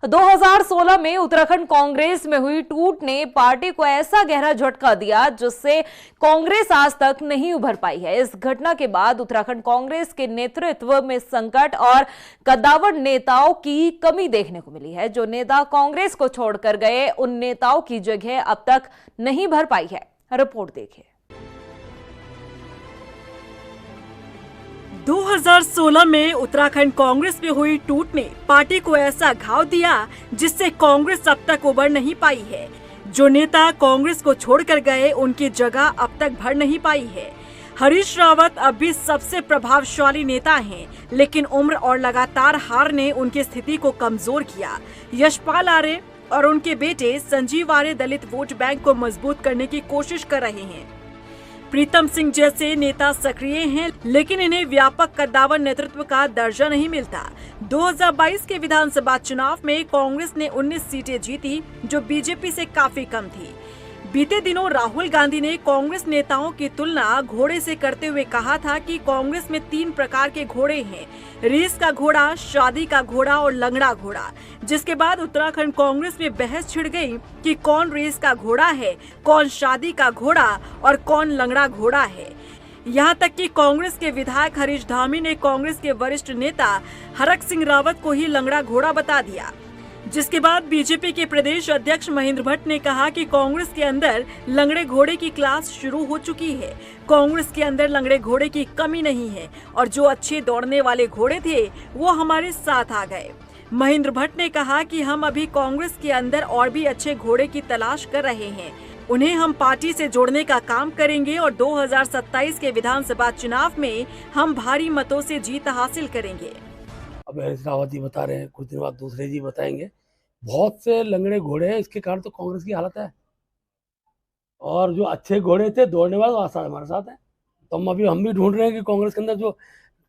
2016 में उत्तराखंड कांग्रेस में हुई टूट ने पार्टी को ऐसा गहरा झटका दिया जिससे कांग्रेस आज तक नहीं उभर पाई है। इस घटना के बाद उत्तराखंड कांग्रेस के नेतृत्व में संकट और कद्दावर नेताओं की कमी देखने को मिली है। जो नेता कांग्रेस को छोड़कर गए, उन नेताओं की जगह अब तक नहीं भर पाई है। रिपोर्ट देखिए। 2016 में उत्तराखंड कांग्रेस में हुई टूट ने पार्टी को ऐसा घाव दिया जिससे कांग्रेस अब तक उभर नहीं पाई है। जो नेता कांग्रेस को छोड़कर गए, उनकी जगह अब तक भर नहीं पाई है। हरीश रावत अब भी सबसे प्रभावशाली नेता हैं, लेकिन उम्र और लगातार हार ने उनकी स्थिति को कमजोर किया। यशपाल आर्य और उनके बेटे संजीव आर्य दलित वोट बैंक को मजबूत करने की कोशिश कर रहे हैं। प्रीतम सिंह जैसे नेता सक्रिय हैं, लेकिन इन्हें व्यापक कद्दावर नेतृत्व का दर्जा नहीं मिलता। 2022 के विधानसभा चुनाव में कांग्रेस ने 19 सीटें जीती, जो बीजेपी से काफी कम थी। बीते दिनों राहुल गांधी ने कांग्रेस नेताओं की तुलना घोड़े से करते हुए कहा था कि कांग्रेस में 3 प्रकार के घोड़े हैं, रेस का घोड़ा, शादी का घोड़ा और लंगड़ा घोड़ा। जिसके बाद उत्तराखंड कांग्रेस में बहस छिड़ गई कि कौन रेस का घोड़ा है, कौन शादी का घोड़ा और कौन लंगड़ा घोड़ा है। यहाँ तक कि कांग्रेस के विधायक हरीश धामी ने कांग्रेस के वरिष्ठ नेता हरक सिंह रावत को ही लंगड़ा घोड़ा बता दिया। जिसके बाद बीजेपी के प्रदेश अध्यक्ष महेंद्र भट्ट ने कहा कि कांग्रेस के अंदर लंगड़े घोड़े की क्लास शुरू हो चुकी है। कांग्रेस के अंदर लंगड़े घोड़े की कमी नहीं है और जो अच्छे दौड़ने वाले घोड़े थे वो हमारे साथ आ गए। महेंद्र भट्ट ने कहा कि हम अभी कांग्रेस के अंदर और भी अच्छे घोड़े की तलाश कर रहे हैं, उन्हें हम पार्टी से जोड़ने का काम करेंगे और 2027 के विधानसभा चुनाव में हम भारी मतों से जीत हासिल करेंगे। अब हरीश रावत जी बता रहे हैं, कुछ दिन बाद दूसरे जी बताएंगे। बहुत से लंगड़े घोड़े हैं, इसके कारण तो कांग्रेस की हालत है। और जो अच्छे घोड़े थे दौड़ने वाले वो हमारे साथ हैं। तो हम भी ढूंढ रहे हैं कि कांग्रेस के अंदर जो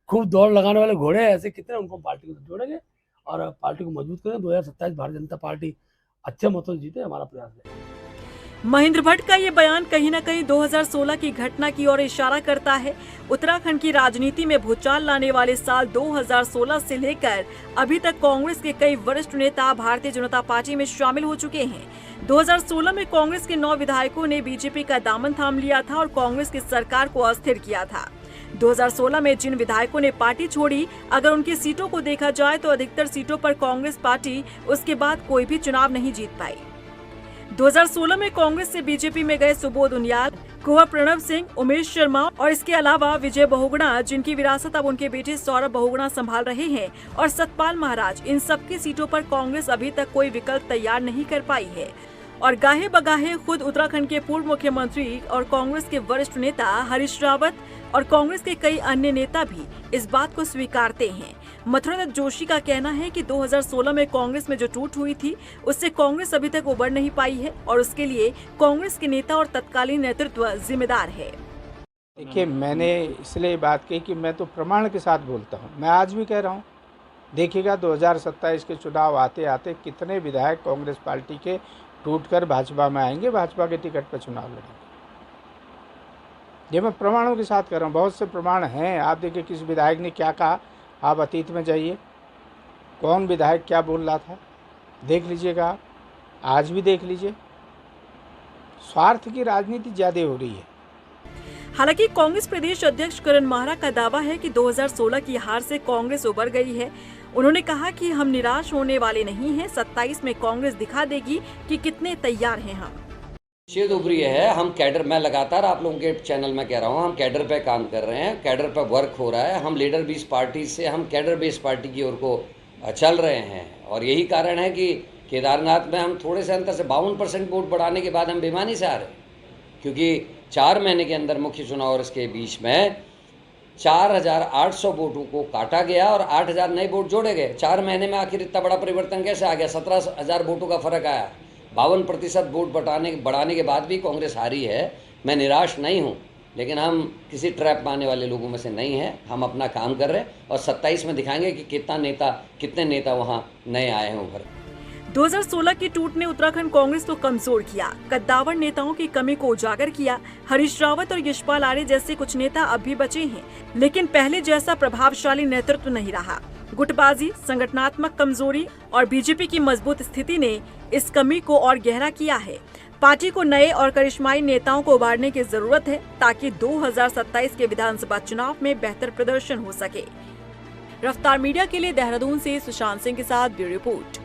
खूब दौड़ लगाने वाले घोड़े हैं, ऐसे कितने, उनको पार्टी को जोड़ेंगे और पार्टी को मजबूत करें। 2027 भारतीय जनता पार्टी अच्छे मतों से जीते, हमारा प्रयास है। महेंद्र भट्ट का ये बयान कहीं न कहीं 2016 की घटना की ओर इशारा करता है। उत्तराखंड की राजनीति में भूचाल लाने वाले साल 2016 से लेकर अभी तक कांग्रेस के कई वरिष्ठ नेता भारतीय जनता पार्टी में शामिल हो चुके हैं। 2016 में कांग्रेस के 9 विधायकों ने बीजेपी का दामन थाम लिया था और कांग्रेस की सरकार को अस्थिर किया था। 2016 में जिन विधायकों ने पार्टी छोड़ी, अगर उनकी सीटों को देखा जाए तो अधिकतर सीटों पर कांग्रेस पार्टी उसके बाद कोई भी चुनाव नहीं जीत पाई। 2016 में कांग्रेस से बीजेपी में गए सुबोध उनियाल, कुंवर प्रणव सिंह, उमेश शर्मा और इसके अलावा विजय बहुगुणा, जिनकी विरासत अब उनके बेटे सौरभ बहुगुणा संभाल रहे हैं, और सतपाल महाराज, इन सबकी सीटों पर कांग्रेस अभी तक कोई विकल्प तैयार नहीं कर पाई है। और गाहे बगाहे खुद उत्तराखंड के पूर्व मुख्यमंत्री और कांग्रेस के वरिष्ठ नेता हरीश रावत और कांग्रेस के कई अन्य नेता भी इस बात को स्वीकारते हैं। मथुरादत्त जोशी का कहना है कि 2016 में कांग्रेस में जो टूट हुई थी, उससे कांग्रेस अभी तक उबर नहीं पाई है और उसके लिए कांग्रेस के नेता और तत्कालीन नेतृत्व जिम्मेदार है। देखिए, मैंने इसलिए बात कही कि मैं तो प्रमाण के साथ बोलता हूँ। मैं आज भी कह रहा हूँ, देखिएगा 2027 के चुनाव आते आते कितने विधायक कांग्रेस पार्टी के टूटकर भाजपा में आएंगे, भाजपा के टिकट पर चुनाव लड़ेंगे। ये मैं प्रमाणों के साथ कर रहा हूँ, बहुत से प्रमाण हैं। आप देखिए किस विधायक ने क्या कहा, आप अतीत में जाइए, कौन विधायक क्या बोल रहा था, देख लीजिएगा आप, आज भी देख लीजिए। स्वार्थ की राजनीति ज़्यादा हो रही है। हालांकि कांग्रेस प्रदेश अध्यक्ष करण माहरा का दावा है कि 2016 की हार से कांग्रेस उबर गई है। उन्होंने कहा कि हम निराश होने वाले नहीं हैं, 27 में कांग्रेस दिखा देगी कि कितने तैयार हैं हम। निश्चित उभरी है। हम कैडर, मैं लगातार आप लोगों के चैनल में कह रहा हूँ, हम कैडर पे काम कर रहे हैं, कैडर पे वर्क हो रहा है। हम लीडर बेस पार्टी से हम कैडर बेस पार्टी की ओर को चल रहे हैं और यही कारण है कि केदारनाथ में हम थोड़े से अंतर से 52% वोट बढ़ाने के बाद हम बेईमानी से आ रहे हैं, क्योंकि 4 महीने के अंदर मुख्य चुनाव और इसके बीच में 4800 वोटों को काटा गया और 8000 नए वोट जोड़े गए। 4 महीने में आखिर इतना बड़ा परिवर्तन कैसे आ गया? 17000 वोटों का फर्क आया। 52% वोट बढ़ाने के बाद भी कांग्रेस हारी है। मैं निराश नहीं हूं, लेकिन हम किसी ट्रैप में आने वाले लोगों में से नहीं हैं। हम अपना काम कर रहे हैं और 27 में दिखाएंगे कि कितने नेता वहां नए आए हैं उभर। 2016 की टूट ने उत्तराखंड कांग्रेस को कमजोर किया, कद्दावर नेताओं की कमी को उजागर किया। हरीश रावत और यशपाल आर्य जैसे कुछ नेता अब भी बचे हैं, लेकिन पहले जैसा प्रभावशाली नेतृत्व नहीं रहा। गुटबाजी, संगठनात्मक कमजोरी और बीजेपी की मजबूत स्थिति ने इस कमी को और गहरा किया है। पार्टी को नए और करिश्माई नेताओं को उभारने की जरूरत है ताकि 2027 के विधानसभा चुनाव में बेहतर प्रदर्शन हो सके। रफ्तार मीडिया के लिए देहरादून से सुशांत सिंह के साथ ब्यूरो रिपोर्ट।